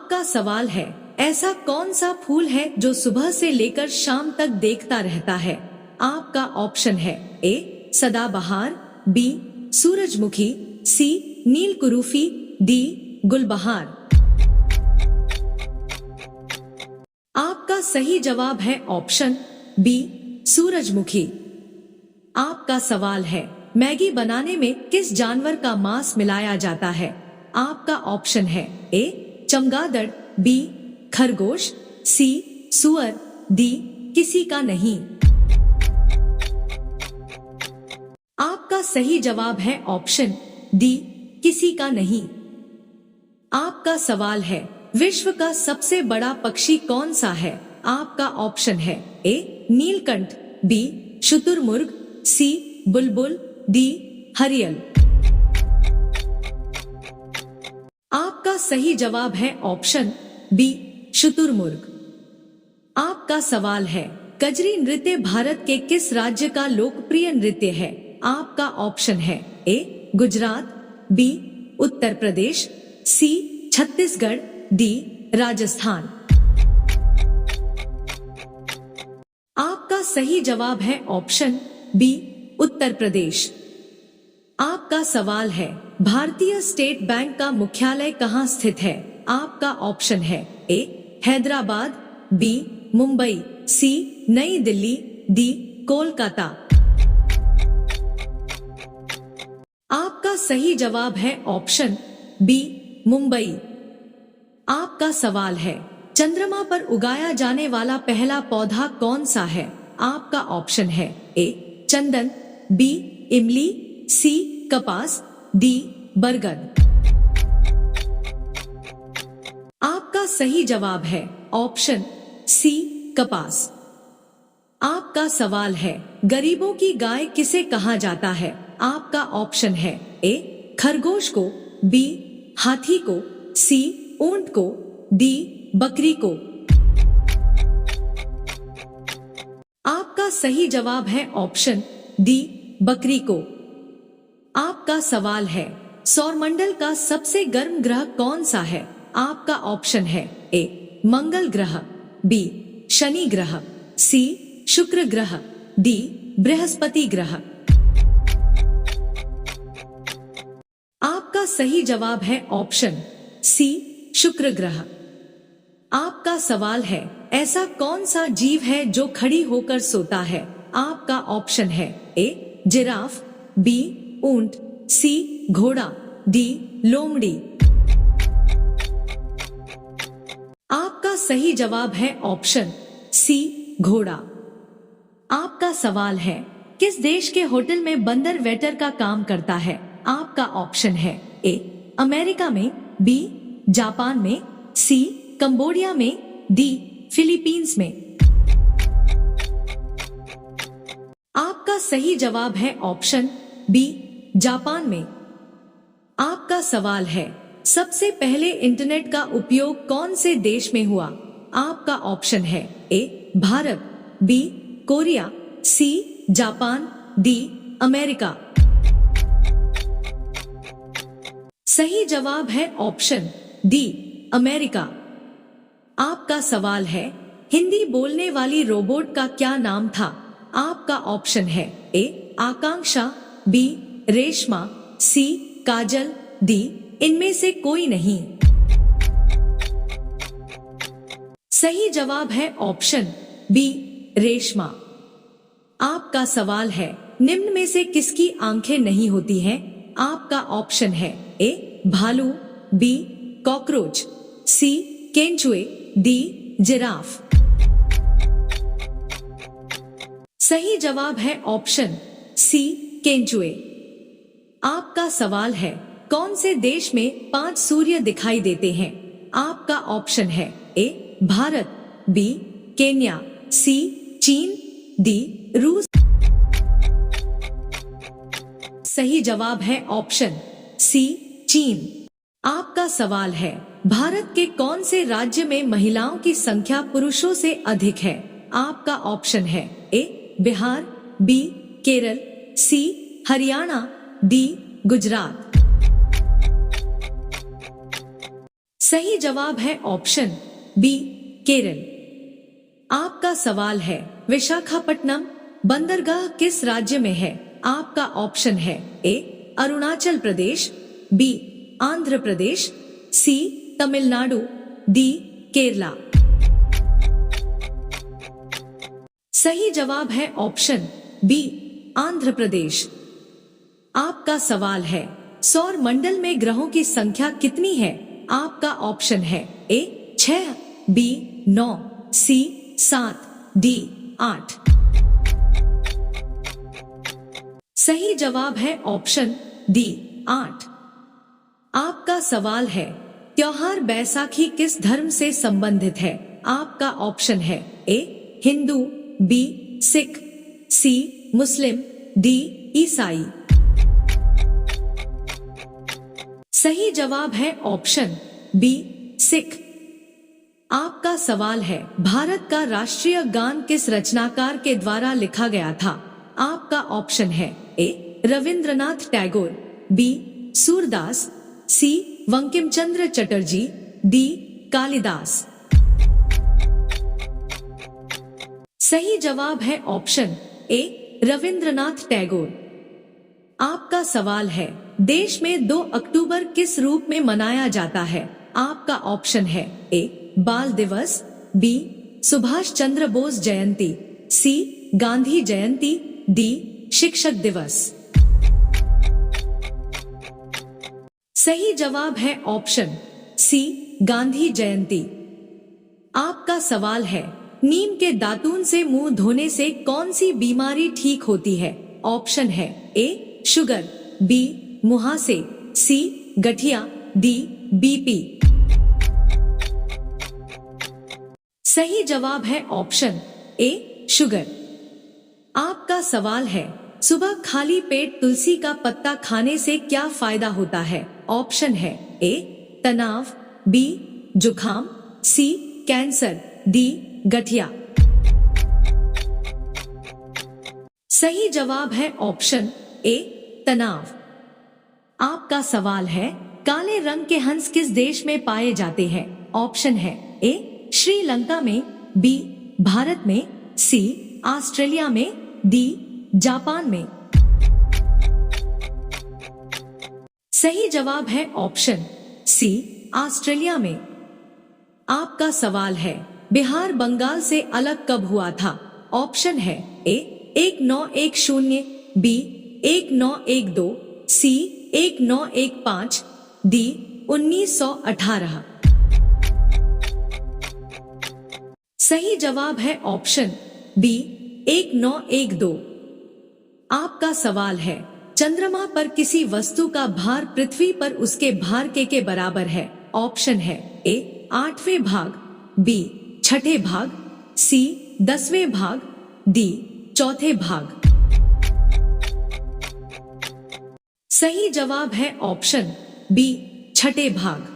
आपका सवाल है, ऐसा कौन सा फूल है जो सुबह से लेकर शाम तक देखता रहता है? आपका ऑप्शन है ए सदाबहार, बी सूरजमुखी, सी नीलकुरूफी, डी गुलबहार। आपका सही जवाब है ऑप्शन बी सूरजमुखी। आपका सवाल है, मैगी बनाने में किस जानवर का मांस मिलाया जाता है? आपका ऑप्शन है ए चमगादड़, बी खरगोश, सी सुअर, डी किसी का नहीं। आपका सही जवाब है ऑप्शन डी किसी का नहीं। आपका सवाल है, विश्व का सबसे बड़ा पक्षी कौन सा है? आपका ऑप्शन है ए नीलकंठ, बी शुतुरमुर्ग, सी बुलबुल, डी हरियल। आपका सही जवाब है ऑप्शन बी शुतुरमुर्ग। आपका सवाल है, कजरी नृत्य भारत के किस राज्य का लोकप्रिय नृत्य है? आपका ऑप्शन है ए गुजरात, बी उत्तर प्रदेश, सी छत्तीसगढ़, डी राजस्थान। आपका सही जवाब है ऑप्शन बी उत्तर प्रदेश। आपका सवाल है, भारतीय स्टेट बैंक का मुख्यालय कहाँ स्थित है? आपका ऑप्शन है ए हैदराबाद, बी मुंबई, सी नई दिल्ली, डी कोलकाता। आपका सही जवाब है ऑप्शन बी मुंबई। आपका सवाल है, चंद्रमा पर उगाया जाने वाला पहला पौधा कौन सा है? आपका ऑप्शन है ए चंदन, बी इमली, सी कपास, डी बरगद। आपका सही जवाब है ऑप्शन सी कपास। आपका सवाल है, गरीबों की गाय किसे कहा जाता है? आपका ऑप्शन है ए खरगोश को, बी हाथी को, सी ऊंट को, डी बकरी को। आपका सही जवाब है ऑप्शन डी बकरी को। आपका सवाल है, सौरमंडल का सबसे गर्म ग्रह कौन सा है? आपका ऑप्शन है ए मंगल ग्रह, बी शनि ग्रह, सी शुक्र ग्रह, डी बृहस्पति ग्रह। आपका सही जवाब है ऑप्शन सी शुक्र ग्रह। आपका सवाल है, ऐसा कौन सा जीव है जो खड़ी होकर सोता है? आपका ऑप्शन है ए जिराफ, बी ऊंट, सी घोड़ा, डी लोमड़ी। आपका सही जवाब है ऑप्शन सी घोड़ा। आपका सवाल है, किस देश के होटल में बंदर वेटर का काम करता है? आपका ऑप्शन है ए अमेरिका में, बी जापान में, सी कंबोडिया में, डी फिलीपींस में। आपका सही जवाब है ऑप्शन बी जापान में। आपका सवाल है, सबसे पहले इंटरनेट का उपयोग कौन से देश में हुआ? आपका ऑप्शन है A Bharat, B Korea, C Japan, D America. सही जवाब है ऑप्शन डी अमेरिका। आपका सवाल है, हिंदी बोलने वाली रोबोट का क्या नाम था? आपका ऑप्शन है ए आकांक्षा, बी रेशमा, सी काजल, डी इनमें से कोई नहीं। सही जवाब है ऑप्शन बी रेशमा। आपका सवाल है, निम्न में से किसकी आंखें नहीं होती हैं? आपका ऑप्शन है ए भालू, बी कॉकरोच, सी केंचुए, डी जिराफ। सही जवाब है ऑप्शन सी केंचुए। आपका सवाल है, कौन से देश में 5 सूर्य दिखाई देते हैं? आपका ऑप्शन है ए भारत, बी केन्या, सी चीन, डी रूस। सही जवाब है ऑप्शन सी चीन। आपका सवाल है, भारत के कौन से राज्य में महिलाओं की संख्या पुरुषों से अधिक है? आपका ऑप्शन है ए बिहार, बी केरल, सी हरियाणा, डी गुजरात। सही जवाब है ऑप्शन बी केरल। आपका सवाल है विशाखापट्टनम बंदरगाह किस राज्य में है? आपका ऑप्शन है ए अरुणाचल प्रदेश, बी आंध्र प्रदेश, सी तमिलनाडु, डी केरला। सही जवाब है ऑप्शन बी आंध्र प्रदेश। आपका सवाल है सौर मंडल में ग्रहों की संख्या कितनी है? आपका ऑप्शन है ए 6, बी 9, सी 7, डी 8। सही जवाब है ऑप्शन डी 8। आपका सवाल है त्योहार बैसाखी किस धर्म से संबंधित है? आपका ऑप्शन है ए हिंदू, बी सिख, सी मुस्लिम, डी ईसाई। सही जवाब है ऑप्शन बी सिख। आपका सवाल है भारत का राष्ट्रीय गान किस रचनाकार के द्वारा लिखा गया था? आपका ऑप्शन है ए रविंद्रनाथ टैगोर, बी सूरदास, सी बंकिम चंद्र चटर्जी, डी कालिदास। सही जवाब है ऑप्शन ए रविंद्रनाथ टैगोर। आपका सवाल है देश में 2 अक्टूबर किस रूप में मनाया जाता है? आपका ऑप्शन है ए बाल दिवस, बी सुभाष चंद्र बोस जयंती, सी गांधी जयंती, डी शिक्षक दिवस। सही जवाब है ऑप्शन सी गांधी जयंती। आपका सवाल है नीम के दातून से मुंह धोने से कौन सी बीमारी ठीक होती है? ऑप्शन है ए शुगर, बी मुहासे, सी गठिया, डी बीपी। सही जवाब है ऑप्शन ए शुगर। आपका सवाल है सुबह खाली पेट तुलसी का पत्ता खाने से क्या फायदा होता है? ऑप्शन है ए तनाव, बी जुखाम, सी कैंसर, डी गठिया। सही जवाब है ऑप्शन ए तनाव। आपका सवाल है काले रंग के हंस किस देश में पाए जाते हैं? ऑप्शन है ए श्रीलंका में, बी भारत में, सी ऑस्ट्रेलिया में, डी जापान में। सही जवाब है ऑप्शन सी ऑस्ट्रेलिया में। आपका सवाल है बिहार बंगाल से अलग कब हुआ था? ऑप्शन है ए 1910, बी 1912, सी 1915, डी 1918। सही जवाब है ऑप्शन बी 1912। आपका सवाल है चंद्रमा पर किसी वस्तु का भार पृथ्वी पर उसके भार के बराबर है? ऑप्शन है ए 8वें भाग, बी 6ठे भाग, सी 10वें भाग, डी 4थे भाग। सही जवाब है ऑप्शन बी 6ठे भाग।